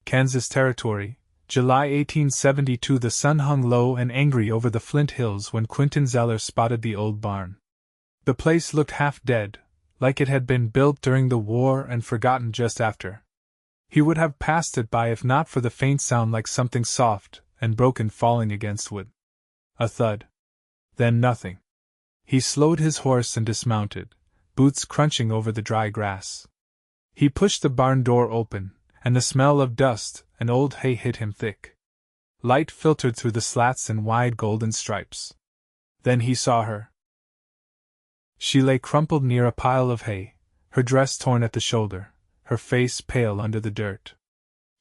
Kansas Territory, July 1872. The sun hung low and angry over the Flint Hills when Quentin Zeller spotted the old barn. The place looked half dead, like it had been built during the war and forgotten just after. He would have passed it by if not for the faint sound like something soft and broken falling against wood. A thud. Then nothing. He slowed his horse and dismounted, boots crunching over the dry grass. He pushed the barn door open, and the smell of dust and old hay hit him thick. Light filtered through the slats and wide golden stripes. Then he saw her. She lay crumpled near a pile of hay, her dress torn at the shoulder, her face pale under the dirt.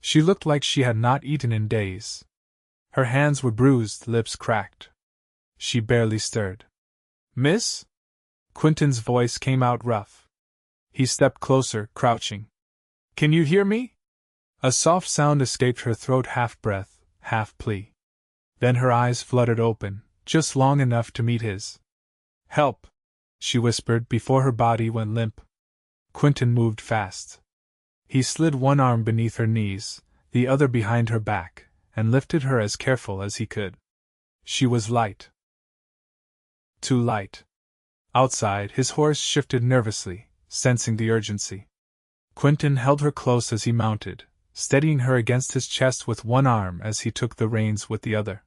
She looked like she had not eaten in days. Her hands were bruised, lips cracked. She barely stirred. "Miss?" Quentin's voice came out rough. He stepped closer, crouching. "Can you hear me?" A soft sound escaped her throat, half breath, half plea. Then her eyes fluttered open, just long enough to meet his. "Help!" she whispered before her body went limp. Quentin moved fast. He slid one arm beneath her knees, the other behind her back, and lifted her as careful as he could. She was light. Too light. Outside, his horse shifted nervously, sensing the urgency. Quentin held her close as he mounted, steadying her against his chest with one arm as he took the reins with the other.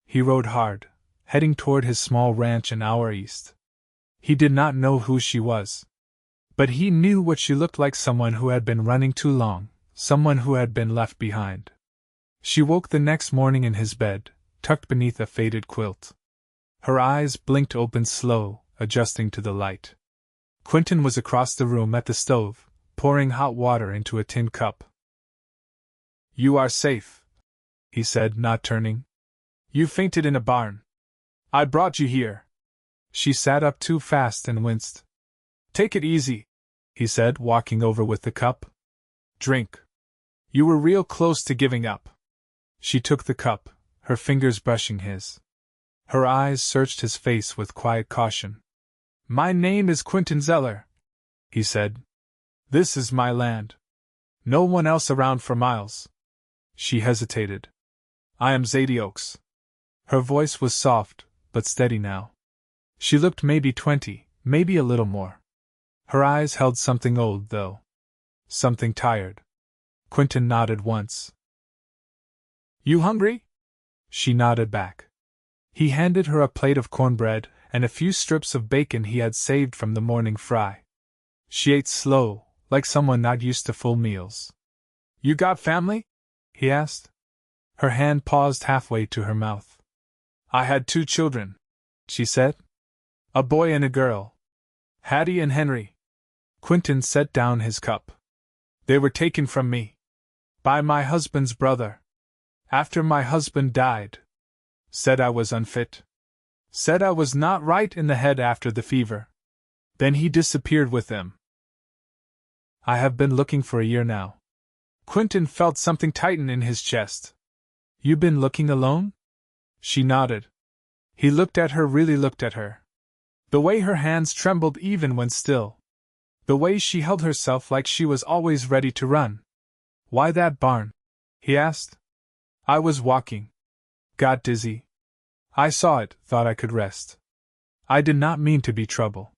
He rode hard, heading toward his small ranch an hour east. He did not know who she was. But he knew what she looked like, someone who had been running too long, someone who had been left behind. She woke the next morning in his bed, tucked beneath a faded quilt. Her eyes blinked open, slow, adjusting to the light. Quentin was across the room at the stove, pouring hot water into a tin cup. "You are safe," he said, not turning. "You fainted in a barn. I brought you here." She sat up too fast and winced. "Take it easy," he said, walking over with the cup. "Drink. You were real close to giving up." She took the cup, her fingers brushing his. Her eyes searched his face with quiet caution. "My name is Quentin Zeller," he said. "This is my land. No one else around for miles." She hesitated. "I am Zadie Oakes." Her voice was soft, but steady now. She looked maybe 20, maybe a little more. Her eyes held something old, though. Something tired. Quentin nodded once. "You hungry?" She nodded back. He handed her a plate of cornbread and a few strips of bacon he had saved from the morning fry. She ate slow, like someone not used to full meals. "You got family?" he asked. Her hand paused halfway to her mouth. "I had 2 children," she said. "A boy and a girl. Hattie and Henry." Quentin set down his cup. "They were taken from me. By my husband's brother. After my husband died. Said I was unfit. Said I was not right in the head after the fever. Then he disappeared with them. I have been looking for a year now." Quentin felt something tighten in his chest. "You been looking alone?" She nodded. He looked at her, really looked at her. The way her hands trembled even when still. The way she held herself like she was always ready to run. "Why that barn?" he asked. "I was walking. Got dizzy. I saw it, thought I could rest. I did not mean to be trouble."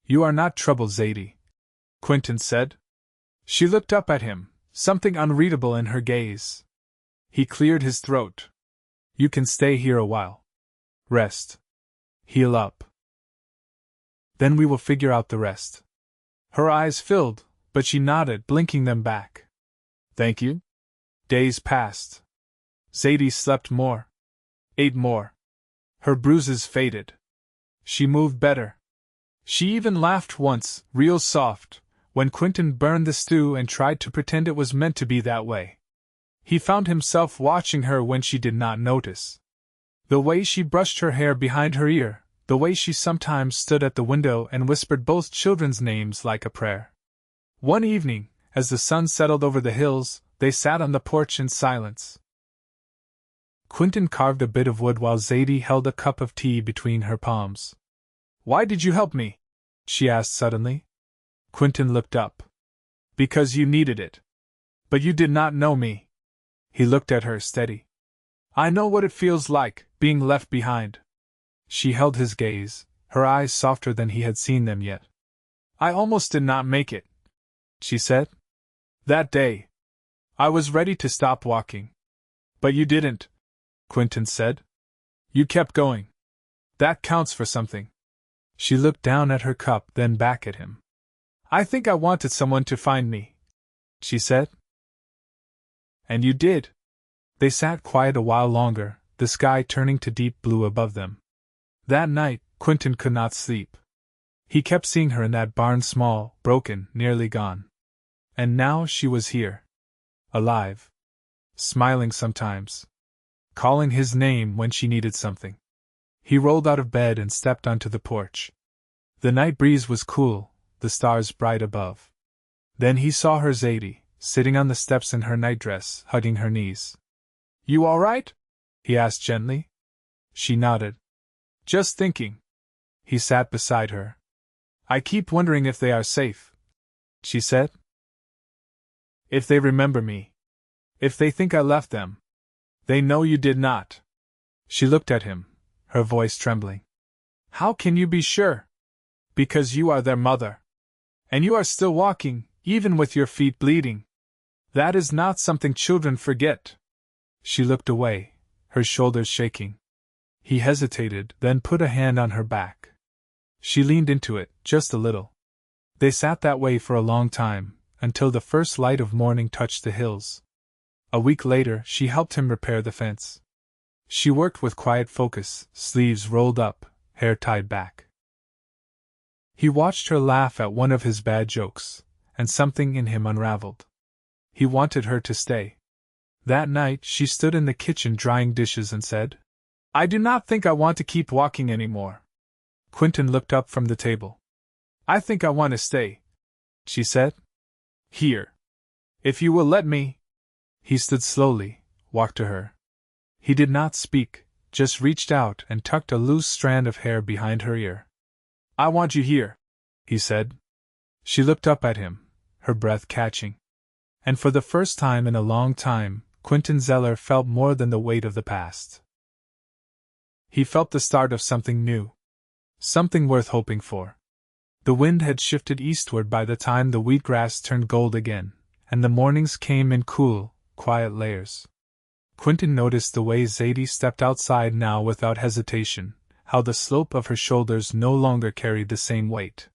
"You are not trouble, Zadie," Quentin said. She looked up at him, something unreadable in her gaze. He cleared his throat. "You can stay here a while. Rest. Heal up. Then we will figure out the rest." Her eyes filled, but she nodded, blinking them back. "Thank you." Days passed. Zadie slept more. Ate more. Her bruises faded. She moved better. She even laughed once, real soft, when Quentin burned the stew and tried to pretend it was meant to be that way. He found himself watching her when she did not notice. The way she brushed her hair behind her ear, the way she sometimes stood at the window and whispered both children's names like a prayer. One evening, as the sun settled over the hills, they sat on the porch in silence. Quentin carved a bit of wood while Zadie held a cup of tea between her palms. "Why did you help me?" she asked suddenly. Quentin looked up. "Because you needed it. But you did not know me." He looked at her steady. I know what it feels like, being left behind. She held his gaze, her eyes softer than he had seen them yet. I almost did not make it, she said. That day. I was ready to stop walking. But you didn't, Quentin said. You kept going. That counts for something. She looked down at her cup, then back at him. I think I wanted someone to find me, she said. And you did. They sat quiet a while longer, the sky turning to deep blue above them. That night, Quentin could not sleep. He kept seeing her in that barn, small, broken, nearly gone. And now she was here. Alive. Smiling sometimes. Calling his name when she needed something. He rolled out of bed and stepped onto the porch. The night breeze was cool, the stars bright above. Then he saw her, Zadie, sitting on the steps in her nightdress, hugging her knees. You all right? He asked gently. She nodded. Just thinking. He sat beside her. I keep wondering if they are safe, she said. If they remember me. If they think I left them. They know you did not. She looked at him, her voice trembling. How can you be sure? Because you are their mother. And you are still walking, even with your feet bleeding. That is not something children forget. She looked away, her shoulders shaking. He hesitated, then put a hand on her back. She leaned into it, just a little. They sat that way for a long time, until the first light of morning touched the hills. A week later, she helped him repair the fence. She worked with quiet focus, sleeves rolled up, hair tied back. He watched her laugh at one of his bad jokes, and something in him unraveled. He wanted her to stay. That night, she stood in the kitchen drying dishes and said, I do not think I want to keep walking anymore. Quentin looked up from the table. I think I want to stay, she said. Here. If you will let me. He stood slowly, walked to her. He did not speak, just reached out and tucked a loose strand of hair behind her ear. I want you here, he said. She looked up at him, her breath catching. And for the first time in a long time, Quentin Zeller felt more than the weight of the past. He felt the start of something new. Something worth hoping for. The wind had shifted eastward by the time the wheatgrass turned gold again, and the mornings came in cool, quiet layers. Quentin noticed the way Zadie stepped outside now without hesitation, how the slope of her shoulders no longer carried the same weight.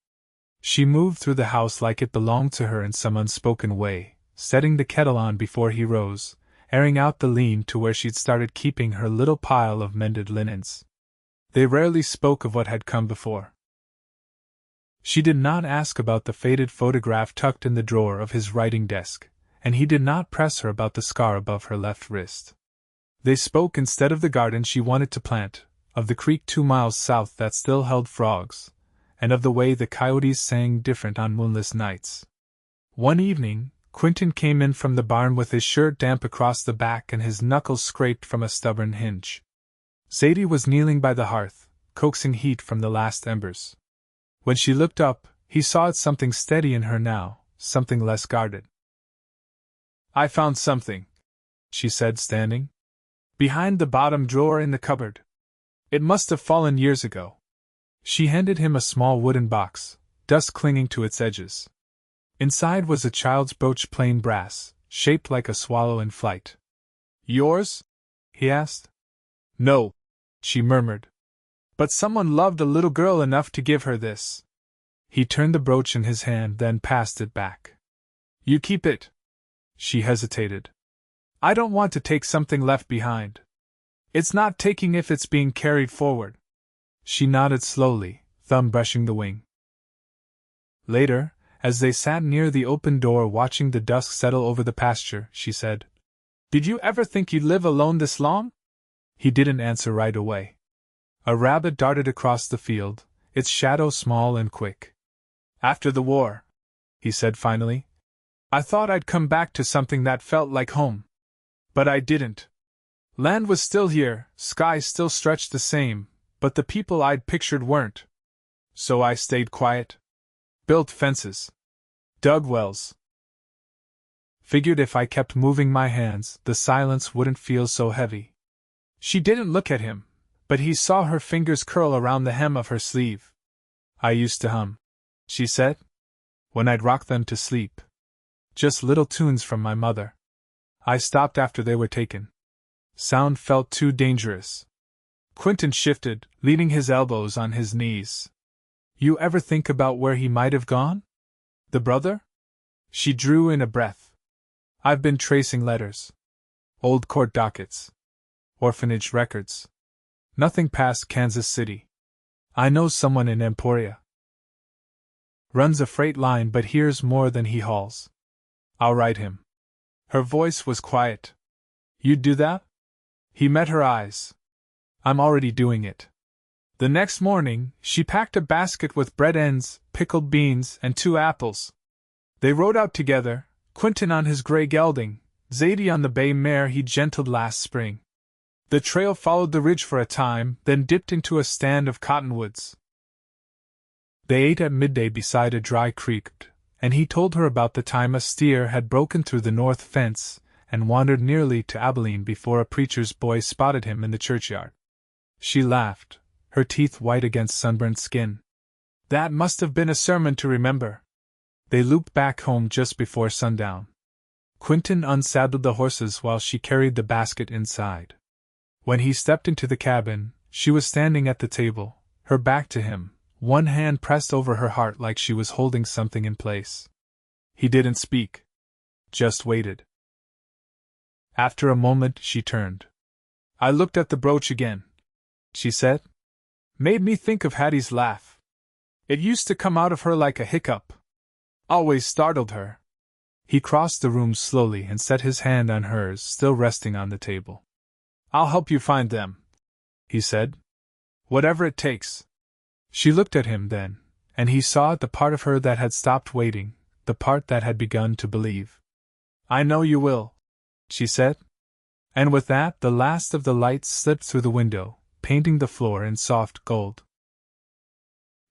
She moved through the house like it belonged to her in some unspoken way, setting the kettle on before he rose, airing out the lean to where she'd started keeping her little pile of mended linens. They rarely spoke of what had come before. She did not ask about the faded photograph tucked in the drawer of his writing desk, and he did not press her about the scar above her left wrist. They spoke instead of the garden she wanted to plant, of the creek 2 miles south that still held frogs, and of the way the coyotes sang different on moonless nights. One evening, Quentin came in from the barn with his shirt damp across the back and his knuckles scraped from a stubborn hinge. Zadie was kneeling by the hearth, coaxing heat from the last embers. When she looked up, he saw it something steady in her now, something less guarded. I found something, she said, standing. Behind the bottom drawer in the cupboard. It must have fallen years ago. She handed him a small wooden box, dust clinging to its edges. Inside was a child's brooch, plain brass, shaped like a swallow in flight. Yours? He asked. No, she murmured. But someone loved a little girl enough to give her this. He turned the brooch in his hand, then passed it back. You keep it. She hesitated. I don't want to take something left behind. It's not taking if it's being carried forward. She nodded slowly, thumb brushing the wing. Later, as they sat near the open door watching the dusk settle over the pasture, she said, Did you ever think you'd live alone this long? He didn't answer right away. A rabbit darted across the field, its shadow small and quick. After the war, he said finally, I thought I'd come back to something that felt like home. But I didn't. Land was still here, sky still stretched the same, but the people I'd pictured weren't. So I stayed quiet. Built fences. Dug wells. Figured if I kept moving my hands, the silence wouldn't feel so heavy. She didn't look at him, but he saw her fingers curl around the hem of her sleeve. I used to hum, she said, when I'd rock them to sleep. Just little tunes from my mother. I stopped after they were taken. Sound felt too dangerous. Quentin shifted, leaning his elbows on his knees. You ever think about where he might have gone? The brother? She drew in a breath. I've been tracing letters. Old court dockets. Orphanage records. Nothing past Kansas City. I know someone in Emporia. Runs a freight line but hears more than he hauls. I'll write him. Her voice was quiet. You'd do that? He met her eyes. I'm already doing it. The next morning, she packed a basket with bread ends, pickled beans, and 2 apples. They rode out together, Quentin on his gray gelding, Zadie on the bay mare he gentled last spring. The trail followed the ridge for a time, then dipped into a stand of cottonwoods. They ate at midday beside a dry creek, and he told her about the time a steer had broken through the north fence and wandered nearly to Abilene before a preacher's boy spotted him in the churchyard. She laughed, her teeth white against sunburnt skin. That must have been a sermon to remember. They looped back home just before sundown. Quentin unsaddled the horses while she carried the basket inside. When he stepped into the cabin, she was standing at the table, her back to him, one hand pressed over her heart like she was holding something in place. He didn't speak. Just waited. After a moment, she turned. I looked at the brooch again, she said. Made me think of Hattie's laugh. It used to come out of her like a hiccup. Always startled her. He crossed the room slowly and set his hand on hers, still resting on the table. I'll help you find them, he said. Whatever it takes. She looked at him then, and he saw the part of her that had stopped waiting, the part that had begun to believe. I know you will, she said. And with that, the last of the lights slipped through the window, painting the floor in soft gold.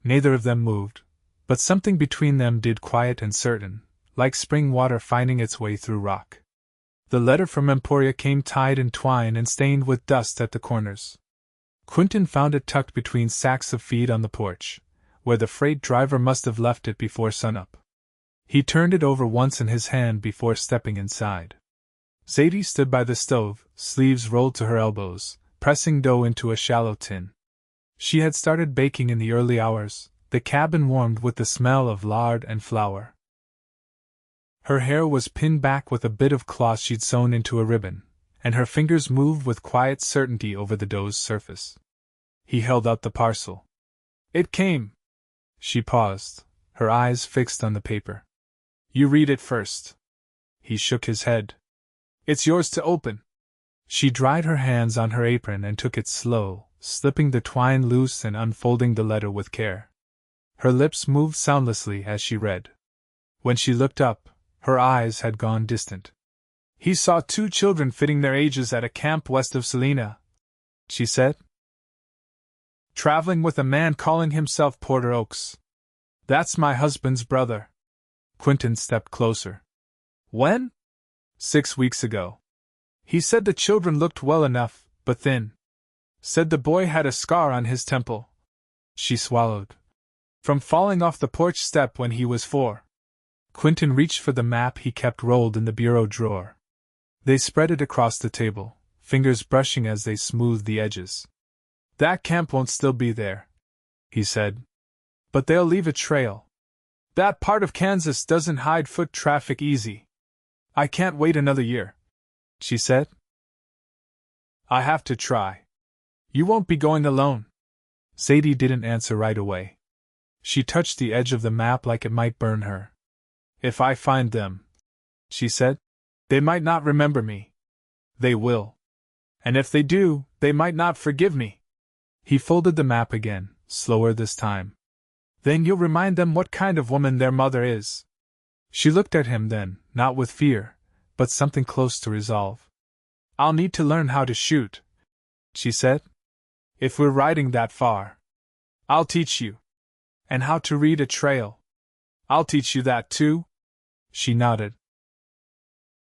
Neither of them moved, but something between them did, quiet and certain, like spring water finding its way through rock. The letter from Emporia came tied in twine and stained with dust at the corners. Quentin found it tucked between sacks of feed on the porch, where the freight driver must have left it before sunup. He turned it over once in his hand before stepping inside. Zadie stood by the stove, sleeves rolled to her elbows, pressing dough into a shallow tin. She had started baking in the early hours, the cabin warmed with the smell of lard and flour. Her hair was pinned back with a bit of cloth she'd sewn into a ribbon, and her fingers moved with quiet certainty over the dough's surface. He held out the parcel. It came. She paused, her eyes fixed on the paper. You read it first. He shook his head. It's yours to open. She dried her hands on her apron and took it slow, slipping the twine loose and unfolding the letter with care. Her lips moved soundlessly as she read. When she looked up, her eyes had gone distant. He saw 2 children fitting their ages at a camp west of Salina, she said. Traveling with a man calling himself Porter Oakes. That's my husband's brother. Quentin stepped closer. When? 6 weeks ago. He said the children looked well enough, but thin. Said the boy had a scar on his temple. She swallowed. From falling off the porch step when he was 4. Quentin reached for the map he kept rolled in the bureau drawer. They spread it across the table, fingers brushing as they smoothed the edges. That camp won't still be there, he said. But they'll leave a trail. That part of Kansas doesn't hide foot traffic easy. I can't wait another year, she said. I have to try. You won't be going alone. Zadie didn't answer right away. She touched the edge of the map like it might burn her. If I find them, she said, they might not remember me. They will. And if they do, they might not forgive me. He folded the map again, slower this time. Then you'll remind them what kind of woman their mother is. She looked at him then, not with fear, but something close to resolve. I'll need to learn how to shoot, she said. If we're riding that far. I'll teach you. And how to read a trail. I'll teach you that too. She nodded.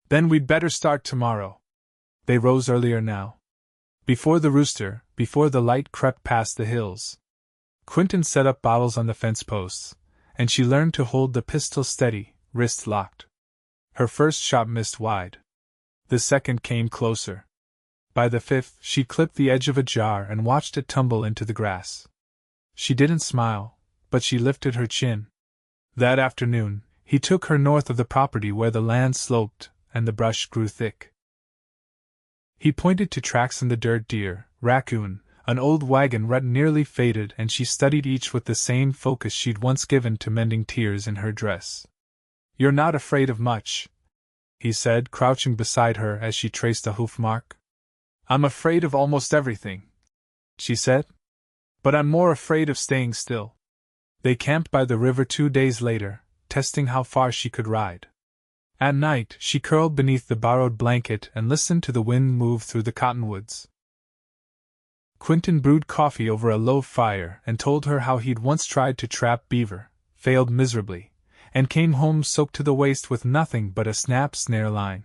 Then we'd better start tomorrow. They rose earlier now. Before the rooster, before the light crept past the hills. Quentin set up bottles on the fence posts, and she learned to hold the pistol steady, wrists locked. Her first shot missed wide. The second came closer. By the fifth, she clipped the edge of a jar and watched it tumble into the grass. She didn't smile, but she lifted her chin. That afternoon, he took her north of the property where the land sloped and the brush grew thick. He pointed to tracks in the dirt: deer, raccoon, an old wagon rut nearly faded, and she studied each with the same focus she'd once given to mending tears in her dress. "You're not afraid of much," he said, crouching beside her as she traced a hoof mark. "I'm afraid of almost everything," she said. "But I'm more afraid of staying still." They camped by the river 2 days later, testing how far she could ride. At night, she curled beneath the borrowed blanket and listened to the wind move through the cottonwoods. Quentin brewed coffee over a low fire and told her how he'd once tried to trap beaver, failed miserably, and came home soaked to the waist with nothing but a snap snare line.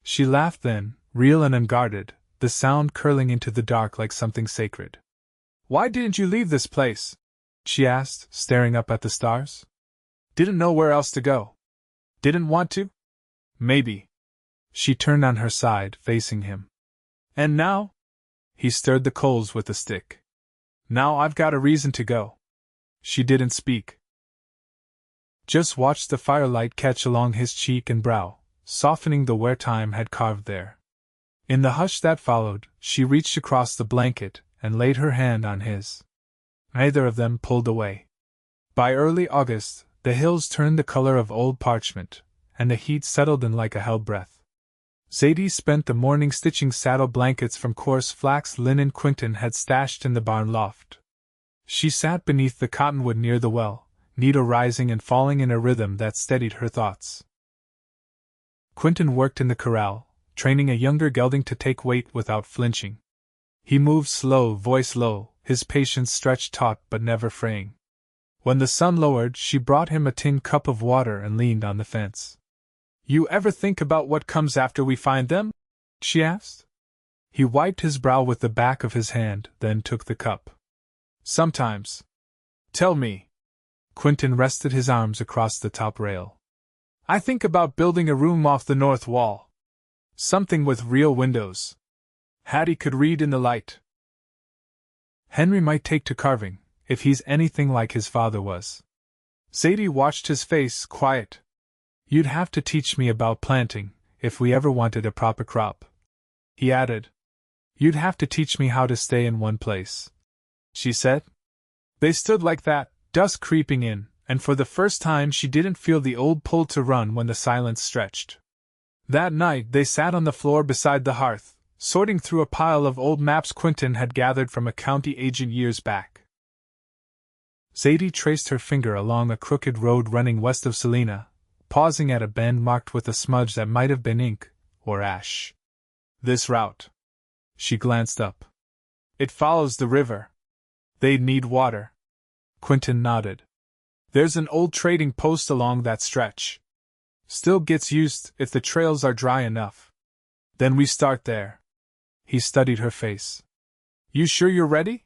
She laughed then, real and unguarded, the sound curling into the dark like something sacred. "Why didn't you leave this place?" she asked, staring up at the stars. "Didn't know where else to go? Didn't want to?" "Maybe." She turned on her side, facing him. "And now?" He stirred the coals with a stick. "Now I've got a reason to go." She didn't speak. Just watched the firelight catch along his cheek and brow, softening the wear time had carved there. In the hush that followed, she reached across the blanket and laid her hand on his. Neither of them pulled away. By early August, the hills turned the color of old parchment, and the heat settled in like a hell breath. Zadie spent the morning stitching saddle blankets from coarse flax linen Quentin had stashed in the barn loft. She sat beneath the cottonwood near the well, needle rising and falling in a rhythm that steadied her thoughts. Quentin worked in the corral, training a younger gelding to take weight without flinching. He moved slow, voice low, his patience stretched taut but never fraying. When the sun lowered, she brought him a tin cup of water and leaned on the fence. "You ever think about what comes after we find them?" she asked. He wiped his brow with the back of his hand, then took the cup. "Sometimes." "Tell me." Quentin rested his arms across the top rail. "I think about building a room off the north wall. Something with real windows. Hattie could read in the light. Henry might take to carving, if he's anything like his father was." Zadie watched his face, quiet. "You'd have to teach me about planting, if we ever wanted a proper crop," he added. "You'd have to teach me how to stay in one place," she said. They stood like that, dusk creeping in, and for the first time she didn't feel the old pull to run when the silence stretched. That night they sat on the floor beside the hearth, sorting through a pile of old maps Quentin had gathered from a county agent years back. Zadie traced her finger along a crooked road running west of Salina, pausing at a bend marked with a smudge that might have been ink or ash. "This route." She glanced up. "It follows the river. They'd need water." Quentin nodded. "There's an old trading post along that stretch. Still gets used if the trails are dry enough. Then we start there." He studied her face. "You sure you're ready?"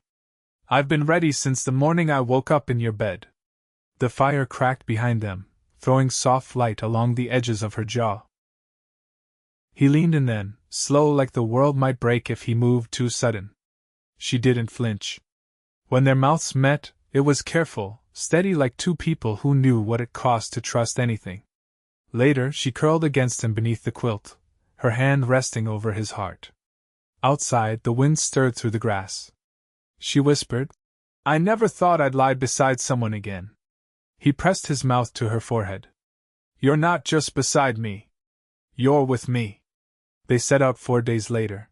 "I've been ready since the morning I woke up in your bed." The fire cracked behind them, throwing soft light along the edges of her jaw. He leaned in then, slow like the world might break if he moved too sudden. She didn't flinch. When their mouths met, it was careful, steady like two people who knew what it cost to trust anything. Later, she curled against him beneath the quilt, her hand resting over his heart. Outside, the wind stirred through the grass. She whispered, "I never thought I'd lie beside someone again." He pressed his mouth to her forehead. "You're not just beside me. You're with me." They set out 4 days later.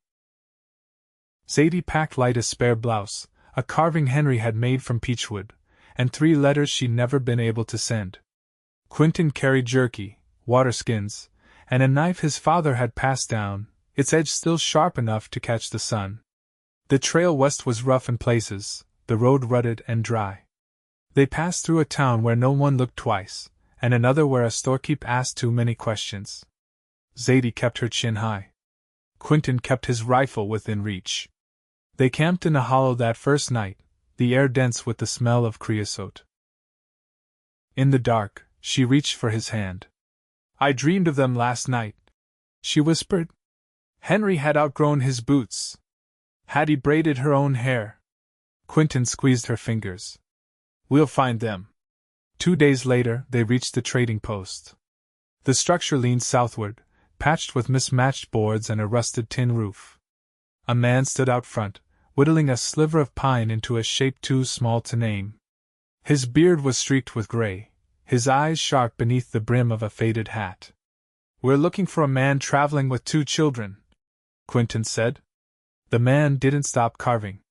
Zadie packed light a spare blouse, a carving Henry had made from peachwood, and 3 letters she'd never been able to send. Quentin carried jerky, water skins, and a knife his father had passed down, its edge still sharp enough to catch the sun. The trail west was rough in places, the road rutted and dry. They passed through a town where no one looked twice, and another where a storekeep asked too many questions. Zadie kept her chin high. Quentin kept his rifle within reach. They camped in a hollow that first night, the air dense with the smell of creosote. In the dark, she reached for his hand. "I dreamed of them last night," she whispered. Henry had outgrown his boots. Hattie braided her own hair. Quentin squeezed her fingers. "We'll find them." 2 days later, they reached the trading post. The structure leaned southward, patched with mismatched boards and a rusted tin roof. A man stood out front, whittling a sliver of pine into a shape too small to name. His beard was streaked with gray, his eyes sharp beneath the brim of a faded hat. "We're looking for a man traveling with 2 children," Quentin said. The man didn't stop carving.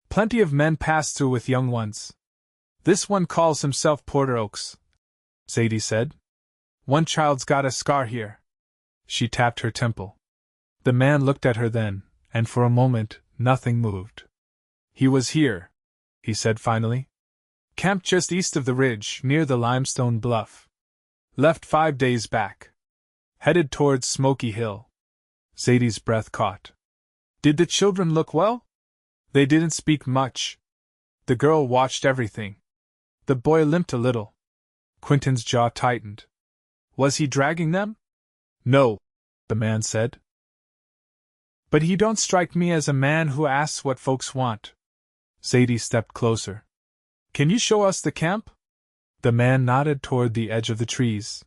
"Plenty of men pass through with young ones. This one calls himself Porter Oakes," Zadie said. "One child's got a scar here." She tapped her temple. The man looked at her then, and for a moment, nothing moved. "He was here," he said finally. "Camped just east of the ridge, near the limestone bluff. Left 5 days back. Headed towards Smoky Hill." Zadie's breath caught. "Did the children look well?" "They didn't speak much." The girl watched everything. The boy limped a little. Quentin's jaw tightened. "Was he dragging them?" "No," the man said. "But he don't strike me as a man who asks what folks want." Zadie stepped closer. "Can you show us the camp?" The man nodded toward the edge of the trees.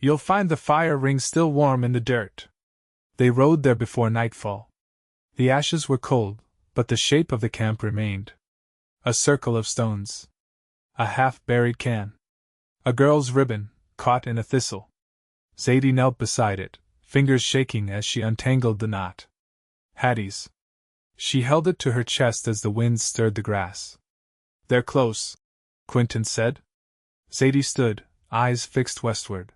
"You'll find the fire ring still warm in the dirt." They rode there before nightfall. The ashes were cold, but the shape of the camp remained. A circle of stones. A half-buried can. A girl's ribbon, caught in a thistle. Zadie knelt beside it, fingers shaking as she untangled the knot. Hattie's. She held it to her chest as the wind stirred the grass. "They're close," Quentin said. Zadie stood, eyes fixed westward.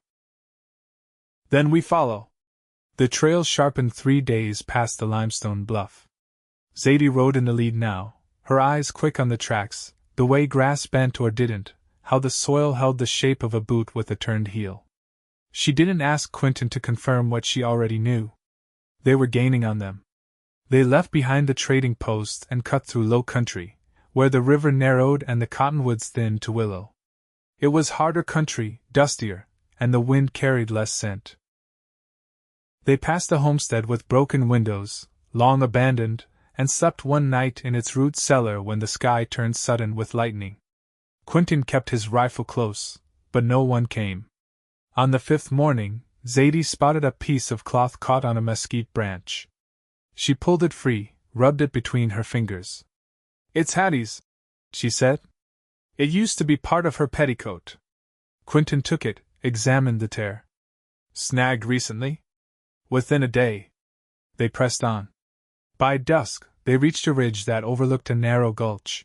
"Then we follow." The trail sharpened 3 days past the limestone bluff. Zadie rode in the lead now, her eyes quick on the tracks, the way grass bent or didn't, how the soil held the shape of a boot with a turned heel. She didn't ask Quentin to confirm what she already knew. They were gaining on them. They left behind the trading post and cut through low country, where the river narrowed and the cottonwoods thinned to willow. It was harder country, dustier, and the wind carried less scent. They passed a homestead with broken windows, long abandoned, and slept one night in its root cellar when the sky turned sudden with lightning. Quentin kept his rifle close, but no one came. On the 5th morning, Zadie spotted a piece of cloth caught on a mesquite branch. She pulled it free, rubbed it between her fingers. "It's Hattie's," she said. "It used to be part of her petticoat." Quentin took it, examined the tear. "Snagged recently?" "Within a day." They pressed on. By dusk, they reached a ridge that overlooked a narrow gulch.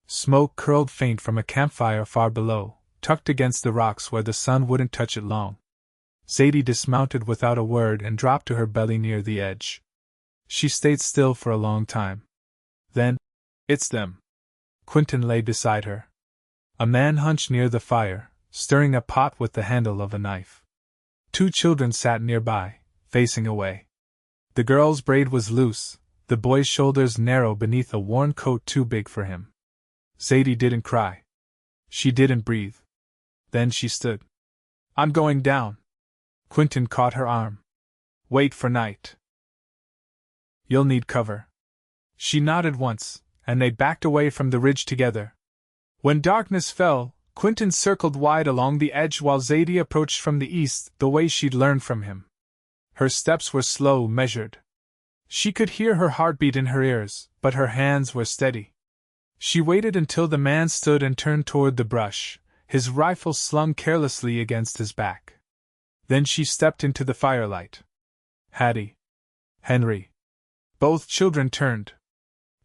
Smoke curled faint from a campfire far below, tucked against the rocks where the sun wouldn't touch it long. Zadie dismounted without a word and dropped to her belly near the edge. She stayed still for a long time. Then, "It's them." Quentin lay beside her. A man hunched near the fire, stirring a pot with the handle of a knife. 2 children sat nearby, facing away. The girl's braid was loose, the boy's shoulders narrow beneath a worn coat too big for him. Zadie didn't cry. She didn't breathe. Then she stood. "I'm going down." Quentin caught her arm. "Wait for night. You'll need cover." She nodded once, and they backed away from the ridge together. When darkness fell, Quentin circled wide along the edge while Zadie approached from the east the way she'd learned from him. Her steps were slow, measured. She could hear her heartbeat in her ears, but her hands were steady. She waited until the man stood and turned toward the brush, his rifle slung carelessly against his back. Then she stepped into the firelight. Hattie. Henry. Both children turned.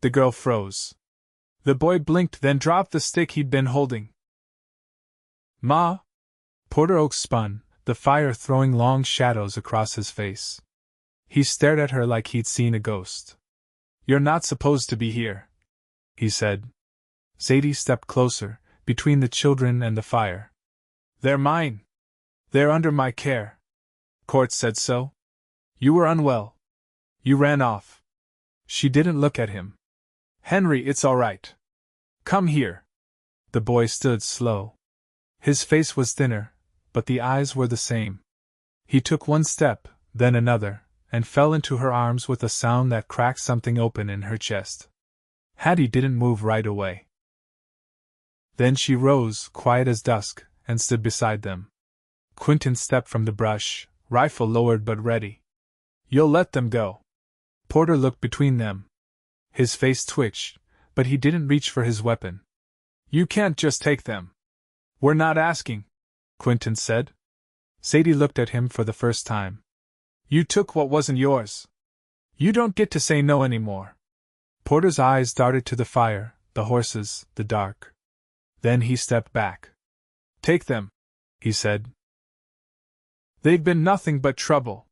The girl froze. The boy blinked, then dropped the stick he'd been holding. "Ma?" Porter Oakes spun, the fire throwing long shadows across his face. He stared at her like he'd seen a ghost. "You're not supposed to be here," he said. Zadie stepped closer, between the children and the fire. "They're mine." They're under my care. Court said so. You were unwell. You ran off. She didn't look at him. Henry, it's all right. Come here. The boy stood slow. His face was thinner, but the eyes were the same. He took one step, then another, and fell into her arms with a sound that cracked something open in her chest. Hattie didn't move right away. Then she rose, quiet as dusk, and stood beside them. Quentin stepped from the brush, rifle lowered but ready. You'll let them go. Porter looked between them. His face twitched, but he didn't reach for his weapon. You can't just take them. We're not asking, Quentin said. Zadie looked at him for the first time. You took what wasn't yours. You don't get to say no anymore. Porter's eyes darted to the fire, the horses, the dark. Then he stepped back. Take them, he said. They've been nothing but trouble.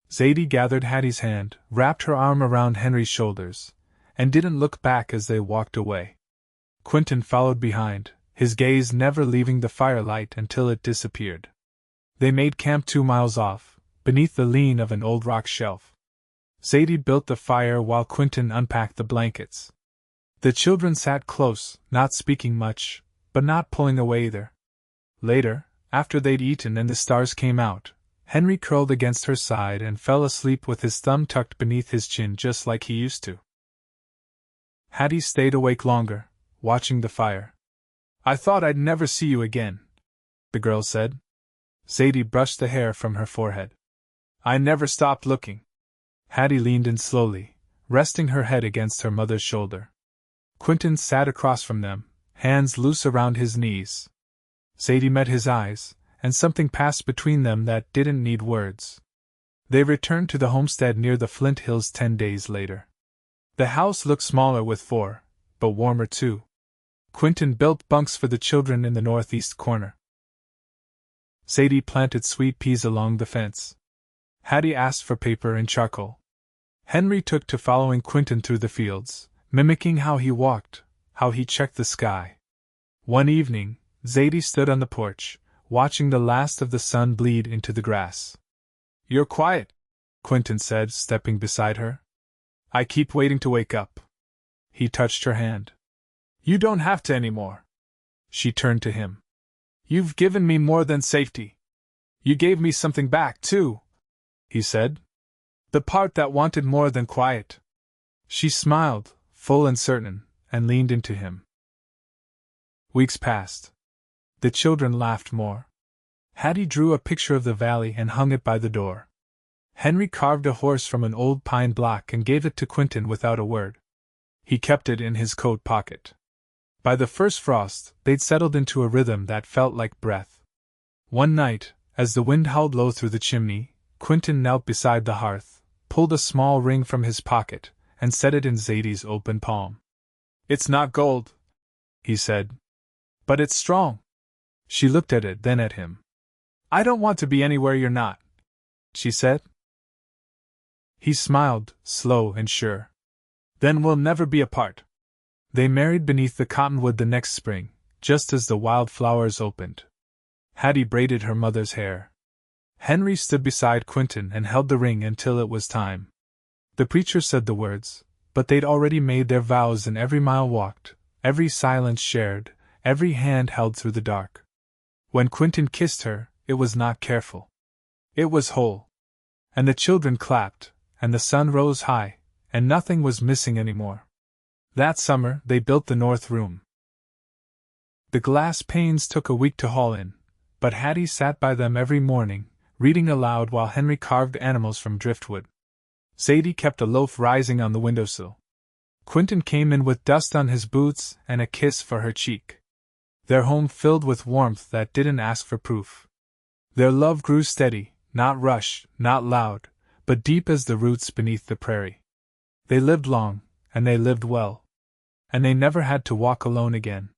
Zadie gathered Hattie's hand, wrapped her arm around Henry's shoulders, and didn't look back as they walked away. Quentin followed behind, his gaze never leaving the firelight until it disappeared. They made camp 2 miles off, beneath the lean of an old rock shelf. Zadie built the fire while Quentin unpacked the blankets. The children sat close, not speaking much, but not pulling away either. Later, after they'd eaten and the stars came out, Henry curled against her side and fell asleep with his thumb tucked beneath his chin just like he used to. Hattie stayed awake longer, watching the fire. I thought I'd never see you again, the girl said. Zadie brushed the hair from her forehead. I never stopped looking. Hattie leaned in slowly, resting her head against her mother's shoulder. Quentin sat across from them, hands loose around his knees. Zadie met his eyes, and something passed between them that didn't need words. They returned to the homestead near the Flint Hills 10 days later. The house looked smaller with 4, but warmer too. Quentin built bunks for the children in the northeast corner. Zadie planted sweet peas along the fence. Hattie asked for paper and charcoal. Henry took to following Quentin through the fields, mimicking how he walked, how he checked the sky. One evening, Zadie stood on the porch, watching the last of the sun bleed into the grass. You're quiet, Quentin said, stepping beside her. I keep waiting to wake up. He touched her hand. You don't have to anymore. She turned to him. You've given me more than safety. You gave me something back, too, he said. The part that wanted more than quiet. She smiled, full and certain, and leaned into him. Weeks passed. The children laughed more. Hattie drew a picture of the valley and hung it by the door. Henry carved a horse from an old pine block and gave it to Quentin without a word. He kept it in his coat pocket. By the first frost, they'd settled into a rhythm that felt like breath. One night, as the wind howled low through the chimney, Quentin knelt beside the hearth, pulled a small ring from his pocket, and set it in Zadie's open palm. It's not gold, he said. But it's strong. She looked at it, then at him. I don't want to be anywhere you're not, she said. He smiled, slow and sure. Then we'll never be apart. They married beneath the cottonwood the next spring, just as the wildflowers opened. Hattie braided her mother's hair. Henry stood beside Quentin and held the ring until it was time. The preacher said the words, but they'd already made their vows, and every mile walked, every silence shared, every hand held through the dark. When Quentin kissed her, it was not careful. It was whole. And the children clapped, and the sun rose high, and nothing was missing anymore. That summer, they built the north room. The glass panes took a week to haul in, but Hattie sat by them every morning, reading aloud while Henry carved animals from driftwood. Zadie kept a loaf rising on the windowsill. Quentin came in with dust on his boots and a kiss for her cheek. Their home filled with warmth that didn't ask for proof. Their love grew steady, not rushed, not loud, but deep as the roots beneath the prairie. They lived long, and they lived well. And they never had to walk alone again.